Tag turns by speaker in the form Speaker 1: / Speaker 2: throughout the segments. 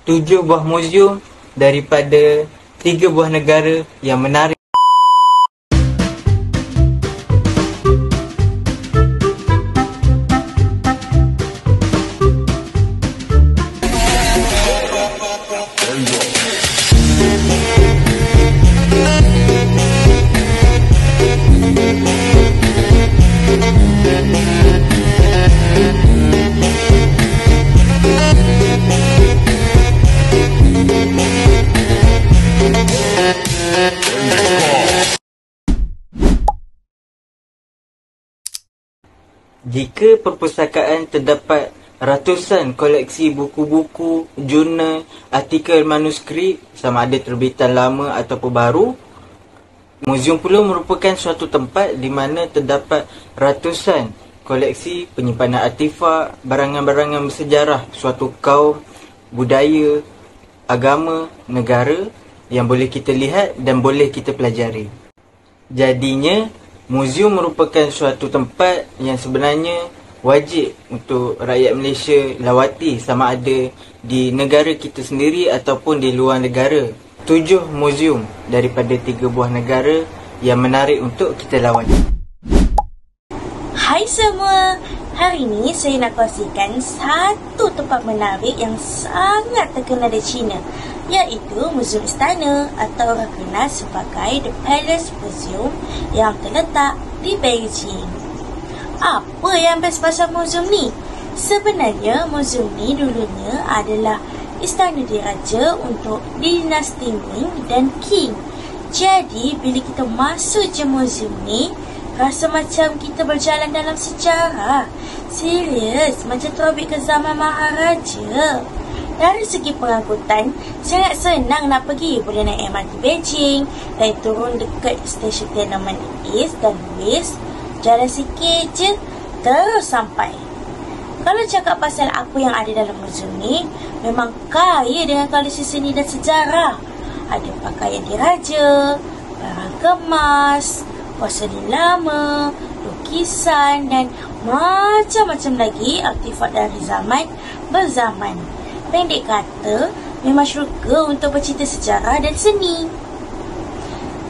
Speaker 1: 7 buah muzium daripada 3 buah negara yang menarik. Jika perpustakaan terdapat ratusan koleksi buku-buku, jurnal, artikel manuskrip sama ada terbitan lama ataupun baru, muzium pula merupakan suatu tempat di mana terdapat ratusan koleksi penyimpanan artifak, barangan-barangan bersejarah suatu kaum, budaya, agama, negara yang boleh kita lihat dan boleh kita pelajari. Jadinya, muzium merupakan suatu tempat yang sebenarnya wajib untuk rakyat Malaysia lawati sama ada di negara kita sendiri ataupun di luar negara. 7 muzium daripada 3 buah negara yang menarik untuk kita lawati.
Speaker 2: Hai semua, hari ini saya nak kongsikan satu tempat menarik yang sangat terkenal di China, iaitu Muzium Istana atau orang kenal sebagai The Palace Museum yang terletak di Beijing. Apa yang best pasal muzium ni? Sebenarnya muzium ni dulunya adalah istana diraja untuk dinasti Ming dan Qing. Jadi bila kita masuk je muzium ni, rasa macam kita berjalan dalam sejarah. Serius, macam terbit ke zaman Maharaja. Dari segi pengangkutan, sangat senang nak pergi. Boleh naik MRT Beijing dan turun dekat stesen Tiananmen East dan West. Jalan sikit je, terus sampai. Kalau cakap pasal apa yang ada dalam muzium ni, memang kaya dengan koleksi seni dan sejarah. Ada pakaian diraja, barang kemas, porselin lama, lukisan dan macam-macam lagi artifak dari zaman berzaman. Pendek kata, memang syurga untuk bercerita sejarah dan seni.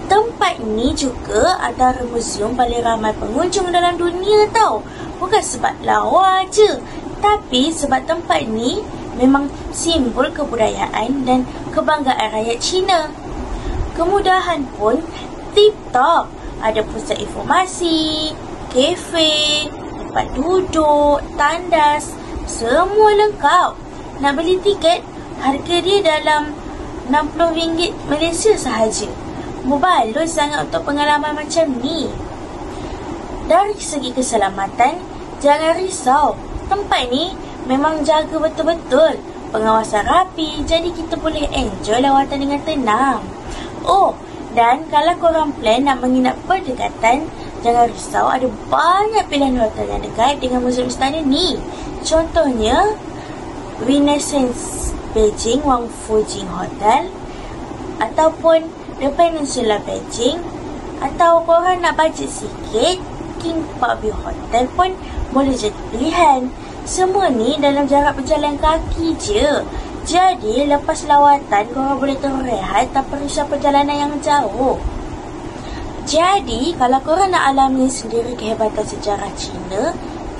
Speaker 2: Tempat ni juga antara muzium paling ramai pengunjung dalam dunia tau. Bukan sebab lawa je, tapi sebab tempat ni memang simbol kebudayaan dan kebanggaan rakyat Cina. Kemudahan pun tip-top. Ada pusat informasi, kafe, tempat duduk, tandas, semua lengkap. Nak beli tiket, harga dia dalam RM60 Malaysia sahaja. Berbaloi sangat untuk pengalaman macam ni. Dari segi keselamatan, jangan risau. Tempat ni memang jaga betul-betul. Pengawasan rapi, jadi kita boleh enjoy lawatan dengan tenang. Oh, dan kalau korang plan nak menginap berdekatan, jangan risau, ada banyak pilihan hotel yang dekat dengan Muzium Istana ni. Contohnya, Renaissance Beijing Wang Fujing Hotel, ataupun The Peninsula Beijing, atau korang nak bajet sikit, King Parkview Hotel pun boleh jadi pilihan. Semua ni dalam jarak berjalan kaki je. Jadi lepas lawatan korang boleh terus rehat tanpa risau perjalanan yang jauh. Jadi kalau korang nak alami sendiri kehebatan sejarah Cina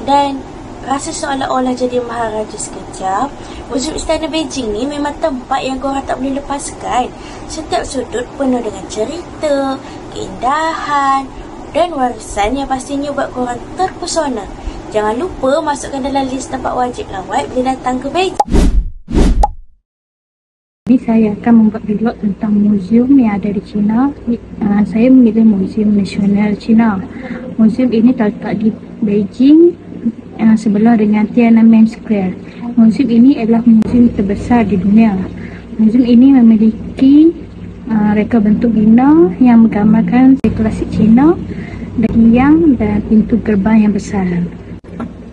Speaker 2: dan rasa seolah-olah jadi maharaja sekejap, Muzium Istana Beijing ni memang tempat yang korang tak boleh lepaskan. Setiap sudut penuh dengan cerita, keindahan dan warisan yang pastinya buat korang terpesona. Jangan lupa masukkan dalam list tempat wajib lawat bila datang ke Beijing.
Speaker 3: Jadi saya akan membuat vlog tentang muzium yang ada di China. Saya memilih Muzium Nasional China. Muzium ini terletak di Beijing, sebelah dengan Tiananmen Square. Muzium ini adalah muzium terbesar di dunia. Muzium ini memiliki reka bentuk bina yang menggambarkan klasik Cina dan tiang dan pintu gerbang yang besar.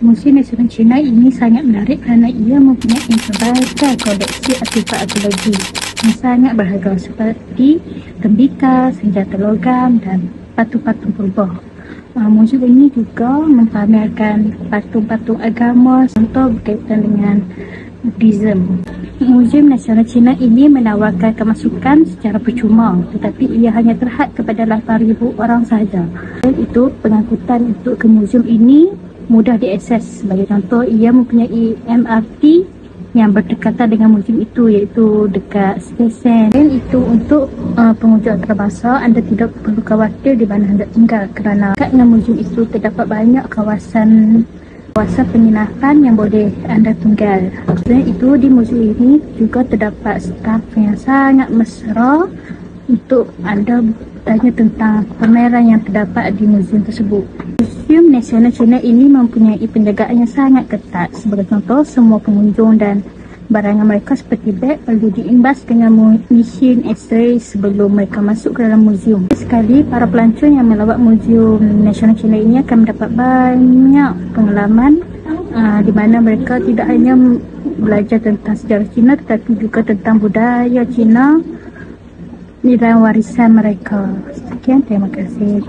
Speaker 3: Muzium Nasional China ini sangat menarik kerana ia mempunyai pelbagai koleksi artifak arkeologi yang sangat berharga seperti tembikar, senjata logam dan patung-patung purba. Muzium ini juga mempamerkan patung-patung agama contoh berkaitan dengan Buddhism. Muzium Nasional Cina ini menawarkan kemasukan secara percuma, tetapi ia hanya terhad kepada 8,000 orang sahaja. Dan itu pengangkutan untuk ke muzium ini mudah diakses. Sebagai contoh, ia mempunyai MRT yang berdekatan dengan muzium itu, iaitu dekat stesen. Dan itu untuk pengunjung antarabangsa, anda tidak perlu khawatir di mana anda tinggal, kerana dekat dengan muzium itu terdapat banyak kawasan penginapan yang boleh anda tinggal. Selain itu, di muzium ini juga terdapat staf yang sangat mesra untuk anda bertanya tentang pameran yang terdapat di muzium tersebut. Muzium Nasional Cina ini mempunyai penjagaan yang sangat ketat. Sebagai contoh, semua pengunjung dan barangan mereka seperti beg perlu diimbas dengan mesin X-ray sebelum mereka masuk ke dalam muzium. Sekali, para pelancong yang melawat Muzium Nasional Cina ini akan mendapat banyak pengalaman di mana mereka tidak hanya belajar tentang sejarah Cina tetapi juga tentang budaya Cina dan warisan mereka. Sekian, terima kasih.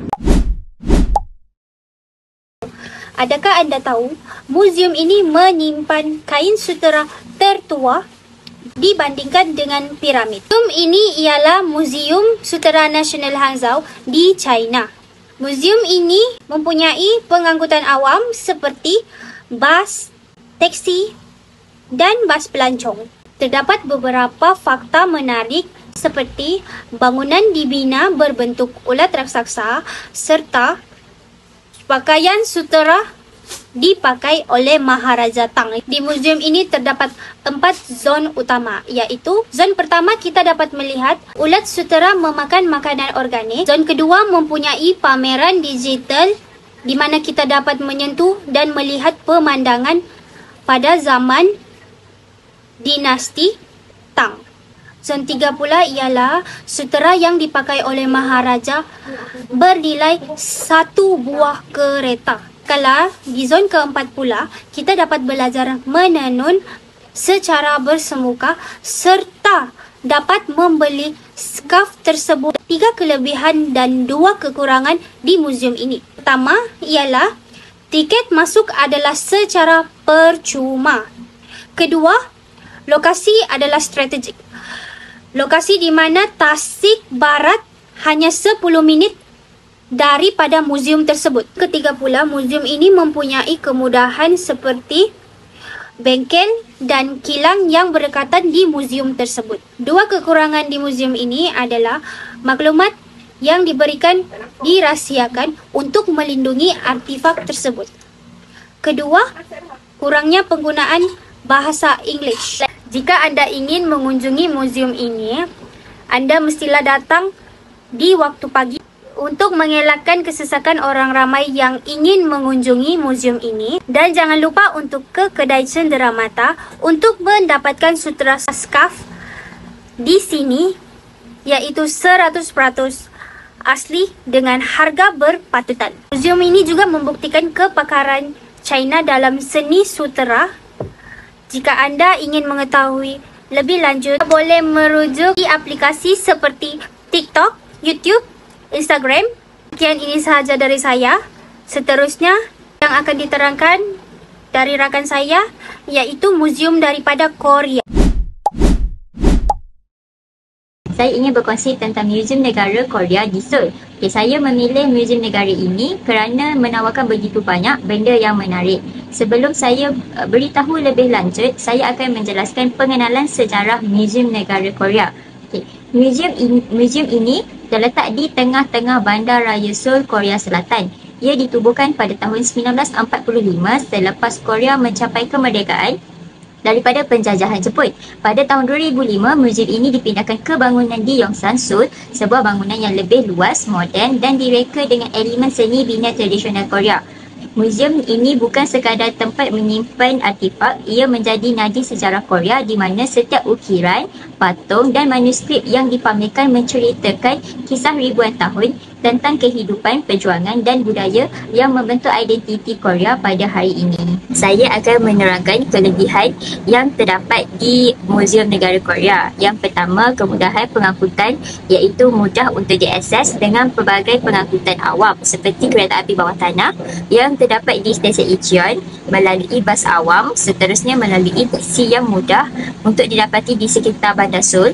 Speaker 4: Adakah anda tahu, muzium ini menyimpan kain sutera tertua dibandingkan dengan piramid. Muzium ini ialah Muzium Sutera Nasional Hangzhou di China. Muzium ini mempunyai pengangkutan awam seperti bas, teksi dan bas pelancong. Terdapat beberapa fakta menarik seperti bangunan dibina berbentuk ulat raksasa serta pakaian sutera dipakai oleh Maharaja Tang. Di muzium ini terdapat 4 zon utama, iaitu zon pertama kita dapat melihat ulat sutera memakan makanan organik. Zon kedua mempunyai pameran digital di mana kita dapat menyentuh dan melihat pemandangan pada zaman dinasti Tang. Zon 3 pula ialah sutera yang dipakai oleh Maharaja bernilai 1 buah kereta. Kala di zon keempat pula, kita dapat belajar menenun secara bersemuka serta dapat membeli scarf tersebut. 3 kelebihan dan 2 kekurangan di muzium ini. Pertama ialah tiket masuk adalah secara percuma. Kedua, lokasi adalah strategik. Lokasi di mana Tasik Barat hanya 10 minit daripada muzium tersebut. Ketiga pula, muzium ini mempunyai kemudahan seperti bengkel dan kilang yang berdekatan di muzium tersebut. 2 kekurangan di muzium ini adalah maklumat yang diberikan dirahsiakan untuk melindungi artifak tersebut. Kedua, kurangnya penggunaan bahasa Inggeris. Jika anda ingin mengunjungi muzium ini, anda mestilah datang di waktu pagi untuk mengelakkan kesesakan orang ramai yang ingin mengunjungi muzium ini. Dan jangan lupa untuk ke kedai cenderamata untuk mendapatkan sutera scarf di sini, iaitu 100% asli dengan harga berpatutan. Muzium ini juga membuktikan kepakaran China dalam seni sutera. Jika anda ingin mengetahui lebih lanjut, boleh merujuk di aplikasi seperti TikTok, YouTube, Instagram. Sekian, ini sahaja dari saya. Seterusnya yang akan diterangkan dari rakan saya, iaitu muzium daripada Korea.
Speaker 5: Saya ingin berkongsi tentang Muzium Negara Korea di Seoul. Saya memilih Muzium Negara ini kerana menawarkan begitu banyak benda yang menarik. Sebelum saya beritahu lebih lanjut, saya akan menjelaskan pengenalan sejarah Muzium Negara Korea. Muzium ini terletak di tengah-tengah Bandar Raya Seoul, Korea Selatan. Ia ditubuhkan pada tahun 1945 selepas Korea mencapai kemerdekaan daripada penjajahan Jepun. Pada tahun 2005, muzium ini dipindahkan ke bangunan di Yongsan, Seoul, sebuah bangunan yang lebih luas, moden dan direka dengan elemen seni bina tradisional Korea. Muzium ini bukan sekadar tempat menyimpan artifak, ia menjadi nadi sejarah Korea di mana setiap ukiran patung dan manuskrip yang dipamerkan menceritakan kisah ribuan tahun tentang kehidupan, perjuangan dan budaya yang membentuk identiti Korea pada hari ini. Saya akan menerangkan kelebihan yang terdapat di Muzium Negara Korea. Yang pertama, kemudahan pengangkutan, iaitu mudah untuk diakses dengan pelbagai pengangkutan awam seperti kereta api bawah tanah yang terdapat di stesen Incheon, melalui bas awam, seterusnya melalui taksi yang mudah untuk didapati di sekitar Bandar Seoul,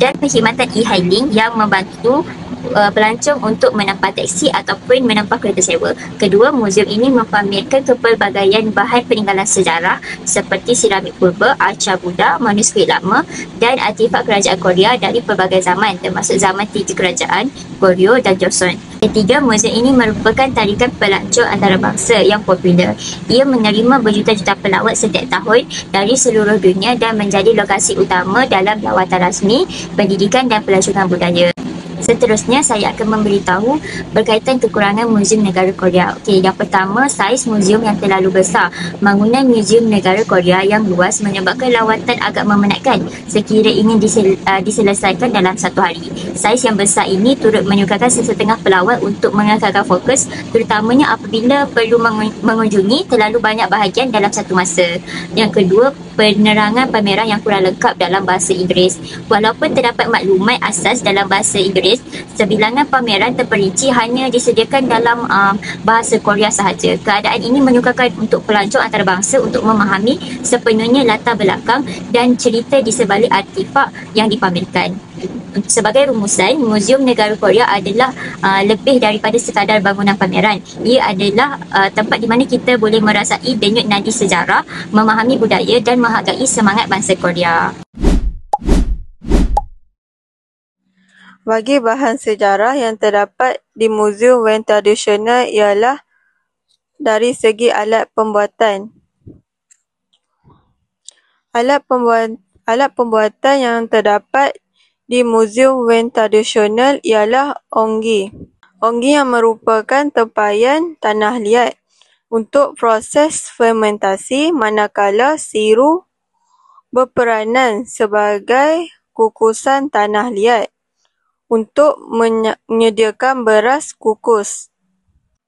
Speaker 5: dan perkhidmatan e-hailing yang membantu pelancong untuk menampak taksi ataupun menampak kereta sewa. Kedua, muzium ini mempamerkan kepelbagaian bahan peninggalan sejarah seperti seramik purba, arca Buddha, manuskrip lama dan artifak kerajaan Korea dari pelbagai zaman, termasuk zaman 3 kerajaan, Goryeo dan Joseon. Ketiga, muzium ini merupakan tarikan pelancong antarabangsa yang popular. Ia menerima berjuta-juta pelawat setiap tahun dari seluruh dunia dan menjadi lokasi utama dalam lawatan rasmi, pendidikan dan pelancongan budaya. Seterusnya, saya akan memberitahu berkaitan kekurangan Muzium Negara Korea. Okey, yang pertama, saiz muzium yang terlalu besar. Bangunan Muzium Negara Korea yang luas menyebabkan lawatan agak memenatkan sekira ingin diselesaikan dalam satu hari. Saiz yang besar ini turut menyukarkan sesetengah pelawat untuk mengekalkan fokus, terutamanya apabila perlu mengunjungi terlalu banyak bahagian dalam satu masa. Yang kedua, penerangan pameran yang kurang lengkap dalam bahasa Inggeris. Walaupun terdapat maklumat asas dalam bahasa Inggeris, sebilangan pameran terperinci hanya disediakan dalam bahasa Korea sahaja. Keadaan ini menyukarkan untuk pelancong antarabangsa untuk memahami sepenuhnya latar belakang dan cerita di sebalik artifak yang dipamerkan. Sebagai rumusan, Muzium Negara Korea adalah lebih daripada sekadar bangunan pameran. Ia adalah tempat di mana kita boleh merasai denyut nadi sejarah, memahami budaya dan menghargai semangat bangsa Korea.
Speaker 6: Bagi bahan sejarah yang terdapat di Muzium Wayang Tradisional ialah dari segi alat pembuatan. Alat pembuatan yang terdapat di Muzium Wayang Tradisional ialah onggi. Onggi yang merupakan tempayan tanah liat untuk proses fermentasi, manakala siru berperanan sebagai kukusan tanah liat untuk menyediakan beras kukus.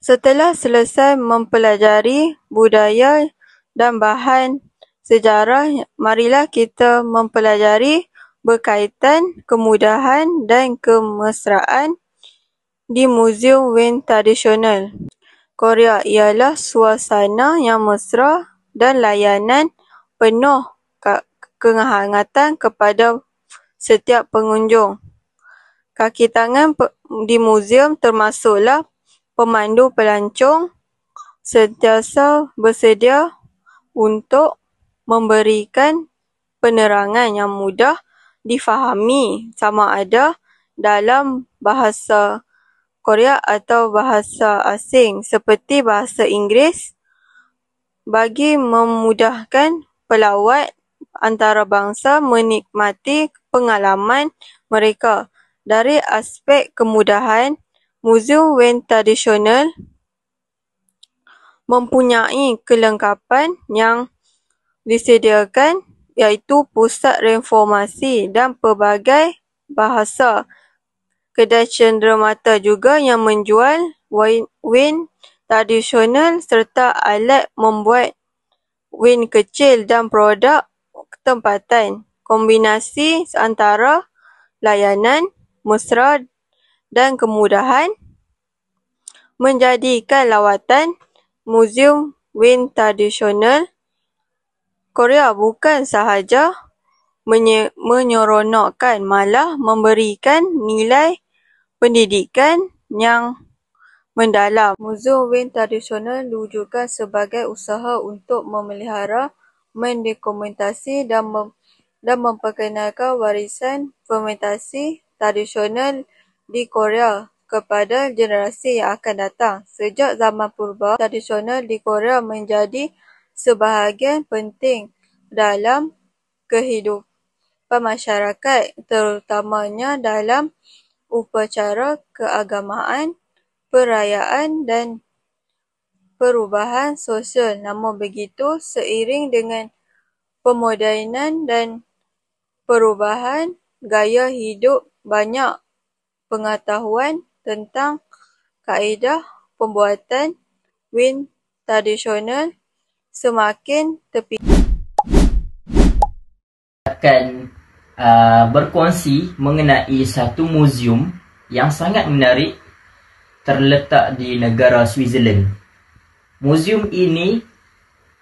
Speaker 6: Setelah selesai mempelajari budaya dan bahan sejarah, marilah kita mempelajari berkaitan kemudahan dan kemesraan di Muzium Wayang Tradisional Korea ialah suasana yang mesra dan layanan penuh kehangatan kepada setiap pengunjung. Kaki tangan di muzium termasuklah pemandu pelancong sentiasa bersedia untuk memberikan penerangan yang mudah difahami sama ada dalam bahasa Korea atau bahasa asing seperti bahasa Inggeris bagi memudahkan pelawat antarabangsa menikmati pengalaman mereka. Dari aspek kemudahan, Muzium Wayang Tradisional mempunyai kelengkapan yang disediakan iaitu pusat reformasi dan pelbagai bahasa. Kedai cenderamata juga yang menjual wayang tradisional serta alat membuat wayang kecil dan produk tempatan. Kombinasi antara layanan mesra dan kemudahan menjadikan lawatan Muzium Wayang Tradisional Korea bukan sahaja menyeronokkan, malah memberikan nilai pendidikan yang mendalam. Muzium Wayang Tradisional diwujudkan sebagai usaha untuk memelihara, mendokumentasi dan memperkenalkan warisan fermentasi tradisional di Korea kepada generasi yang akan datang. Sejak zaman purba, tradisional di Korea menjadi sebahagian penting dalam kehidupan masyarakat, terutamanya dalam upacara keagamaan, perayaan dan perubahan sosial. Namun begitu, seiring dengan pemodenan dan perubahan gaya hidup, banyak pengetahuan tentang kaedah pembuatan wine tradisional semakin terpikir.
Speaker 7: Akan berkongsi mengenai satu muzium yang sangat menarik terletak di negara Switzerland. Muzium ini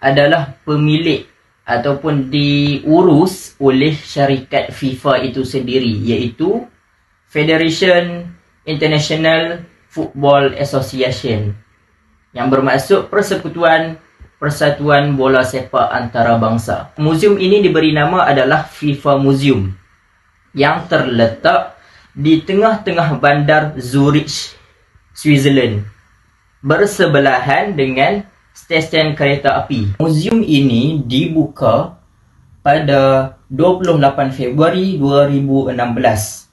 Speaker 7: adalah pemilik ataupun diurus oleh syarikat FIFA itu sendiri, iaitu Federation International Football Association, yang bermaksud Persatuan Bola Sepak Antarabangsa. Muzium ini diberi nama adalah FIFA Museum, yang terletak di tengah-tengah bandar Zurich, Switzerland, bersebelahan dengan stesen kereta api. Muzium ini dibuka pada 28 Februari 2016.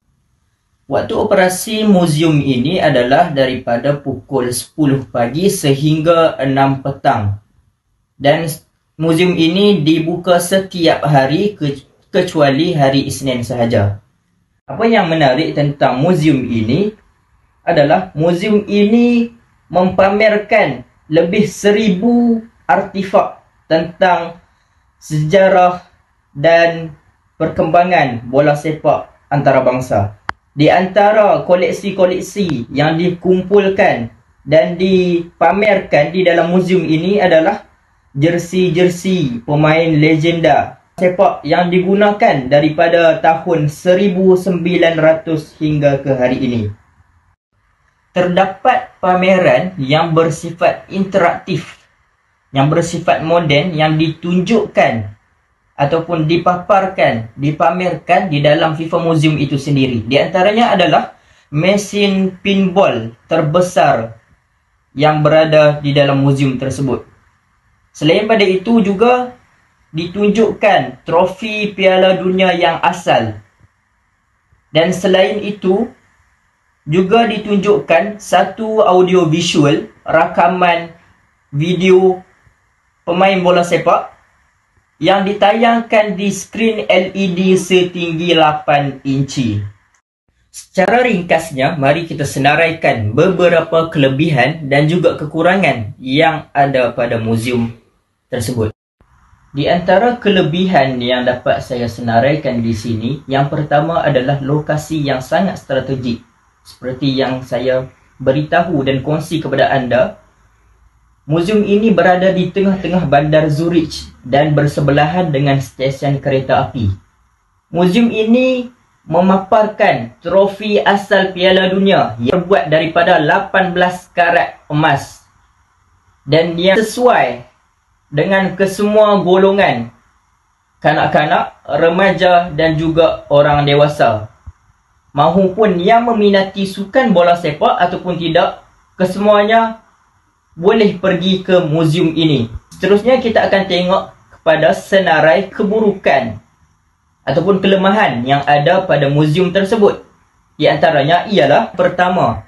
Speaker 7: Waktu operasi muzium ini adalah daripada pukul 10 pagi sehingga 6 petang. Dan muzium ini dibuka setiap hari kecuali hari Isnin sahaja. Apa yang menarik tentang muzium ini adalah muzium ini mempamerkan lebih 1000 artifak tentang sejarah dan perkembangan bola sepak antarabangsa. Di antara koleksi-koleksi yang dikumpulkan dan dipamerkan di dalam muzium ini adalah jersey-jersey pemain legenda sepak yang digunakan daripada tahun 1900 hingga ke hari ini. Terdapat pameran yang bersifat interaktif, yang bersifat moden, yang ditunjukkan ataupun dipamerkan di dalam FIFA Museum itu sendiri. Di antaranya adalah mesin pinball terbesar yang berada di dalam muzium tersebut. Selain pada itu juga ditunjukkan trofi Piala Dunia yang asal. Dan selain itu juga ditunjukkan satu audio visual rakaman video pemain bola sepak yang ditayangkan di skrin LED setinggi 8 inci. Secara ringkasnya, mari kita senaraikan beberapa kelebihan dan juga kekurangan yang ada pada muzium tersebut. Di antara kelebihan yang dapat saya senaraikan di sini, yang pertama adalah lokasi yang sangat strategik. Seperti yang saya beritahu dan kongsi kepada anda, muzium ini berada di tengah-tengah bandar Zurich dan bersebelahan dengan stesen kereta api. Muzium ini memaparkan trofi asal Piala Dunia yang terbuat daripada 18 karat emas dan yang sesuai dengan kesemua golongan, kanak-kanak, remaja dan juga orang dewasa, mahupun yang meminati sukan bola sepak ataupun tidak, kesemuanya boleh pergi ke muzium ini. Seterusnya kita akan tengok kepada senarai keburukan ataupun kelemahan yang ada pada muzium tersebut. Di antaranya ialah, pertama,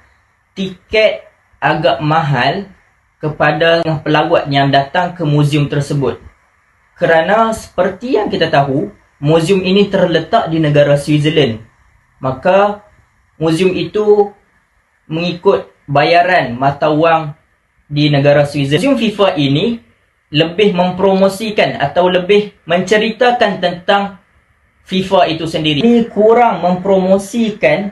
Speaker 7: tiket agak mahal kepada pelawat yang datang ke muzium tersebut. Kerana seperti yang kita tahu, muzium ini terletak di negara Switzerland. Maka muzium itu mengikut bayaran mata wang di negara Switzerland. Muzium FIFA ini lebih mempromosikan atau lebih menceritakan tentang FIFA itu sendiri. Ini kurang mempromosikan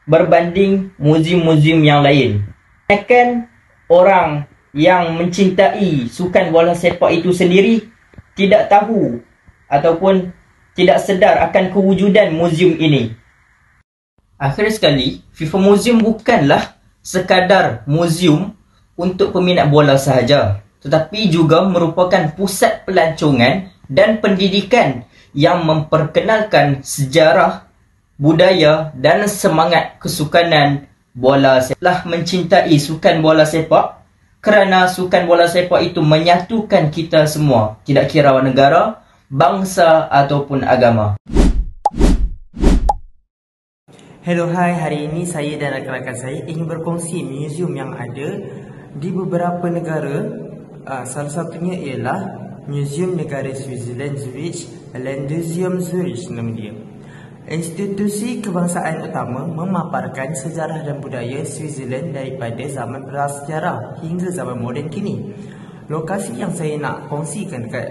Speaker 7: berbanding muzium-muzium yang lain. Akan orang yang mencintai sukan bola sepak itu sendiri tidak tahu ataupun tidak sedar akan kewujudan muzium ini. Akhir sekali, FIFA Museum bukanlah sekadar muzium untuk peminat bola sahaja, tetapi juga merupakan pusat pelancongan dan pendidikan yang memperkenalkan sejarah, budaya dan semangat kesukanan bola sepak. Telah mencintai sukan bola sepak kerana sukan bola sepak itu menyatukan kita semua, tidak kira negara, bangsa ataupun agama.
Speaker 1: Hello, hai. Hari ini saya dan rakan-rakan saya ingin berkongsi muzium yang ada di beberapa negara. Salah satunya ialah Muzium Negara Switzerland Zurich, Landesmuseum Zurich nama dia. Institusi kebangsaan utama memaparkan sejarah dan budaya Switzerland daripada zaman prasejarah hingga zaman moden kini. Lokasi yang saya nak kongsikan dekat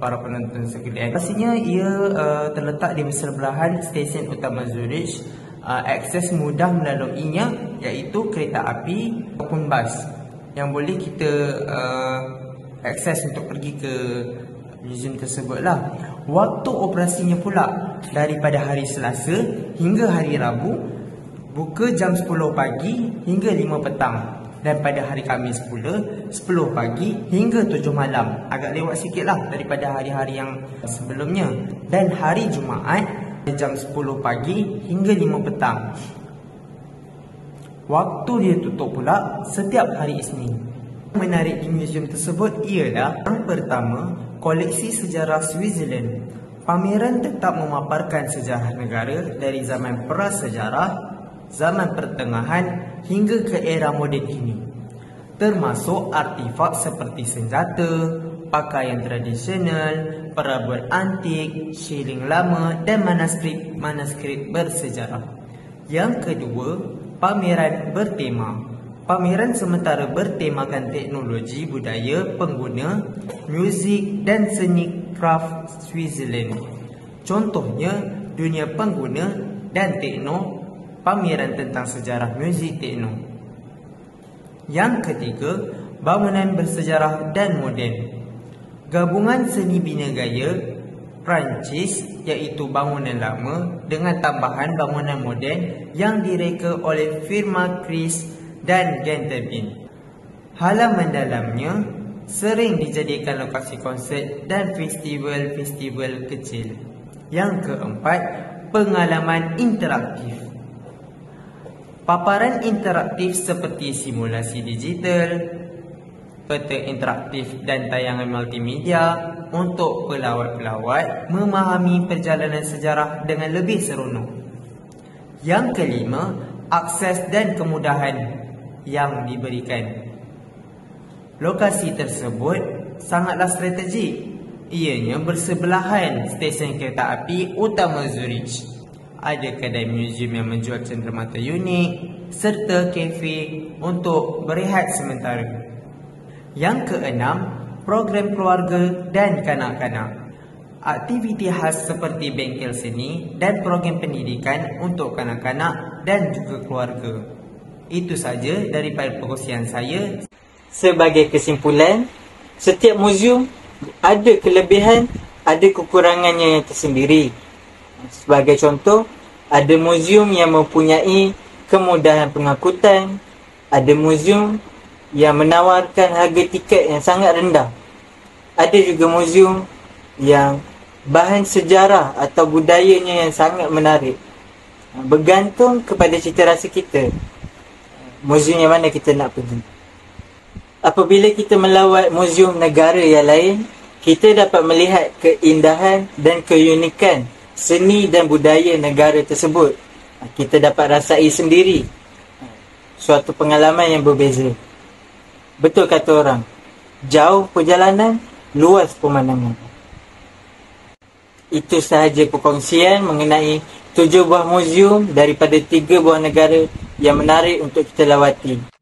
Speaker 1: para penonton sekalian, pastinya ia terletak di bersebelahan stesen utama Zurich. Akses mudah melaluinya iaitu kereta api maupun bas yang boleh kita akses untuk pergi ke muzium tersebut lah. Waktu operasinya pula daripada hari Selasa hingga hari Rabu, buka jam 10 pagi hingga 5 petang, dan pada hari Khamis pula 10 pagi hingga 7 malam. Agak lewat sikit lah daripada hari-hari yang sebelumnya. Dan hari Jumaat jam 10 pagi hingga 5 petang. Waktu dia tutup pula setiap hari Isnin. Menarik di muzium tersebut ialah yang pertama, koleksi sejarah Switzerland. Pameran tetap memaparkan sejarah negara dari zaman prasejarah, zaman pertengahan hingga ke era moden kini, termasuk artifak seperti senjata, pakaian tradisional, perabot antik, shilling lama dan manuskrip bersejarah. Yang kedua, pameran bertema. Pameran sementara bertemakan teknologi, budaya, pengguna, muzik dan seni craft Switzerland. Contohnya, dunia pengguna dan tekno, pameran tentang sejarah muzik tekno. Yang ketiga, bangunan bersejarah dan moden. Gabungan seni bina gaya Perancis iaitu bangunan lama dengan tambahan bangunan moden yang direka oleh firma Chris dan Gentebin. Halaman dalamnya sering dijadikan lokasi konsert dan festival-festival kecil. Yang keempat, pengalaman interaktif. Paparan interaktif seperti simulasi digital, peta interaktif dan tayangan multimedia untuk pelawat-pelawat memahami perjalanan sejarah dengan lebih seronok. Yang kelima, akses dan kemudahan yang diberikan. Lokasi tersebut sangatlah strategik. Ianya bersebelahan stesen kereta api utama Zurich. Ada kedai muzium yang menjual cenderamata unik serta kafe untuk berehat sementara. Yang keenam, program keluarga dan kanak-kanak. Aktiviti khas seperti bengkel seni dan program pendidikan untuk kanak-kanak dan juga keluarga. Itu saja daripada perkongsian saya.
Speaker 8: Sebagai kesimpulan, setiap muzium ada kelebihan, ada kekurangannya yang tersendiri. Sebagai contoh, ada muzium yang mempunyai kemudahan pengangkutan, ada muzium yang menawarkan harga tiket yang sangat rendah. Ada juga muzium yang bahan sejarah atau budayanya yang sangat menarik. Bergantung kepada cita rasa kita, muzium yang mana kita nak pergi. Apabila kita melawat muzium negara yang lain, kita dapat melihat keindahan dan keunikan seni dan budaya negara tersebut. Kita dapat rasai sendiri suatu pengalaman yang berbeza. Betul kata orang, jauh perjalanan, luas pemandangan. Itu sahaja perkongsian mengenai 7 buah muzium daripada 3 buah negara yang menarik untuk kita lawati.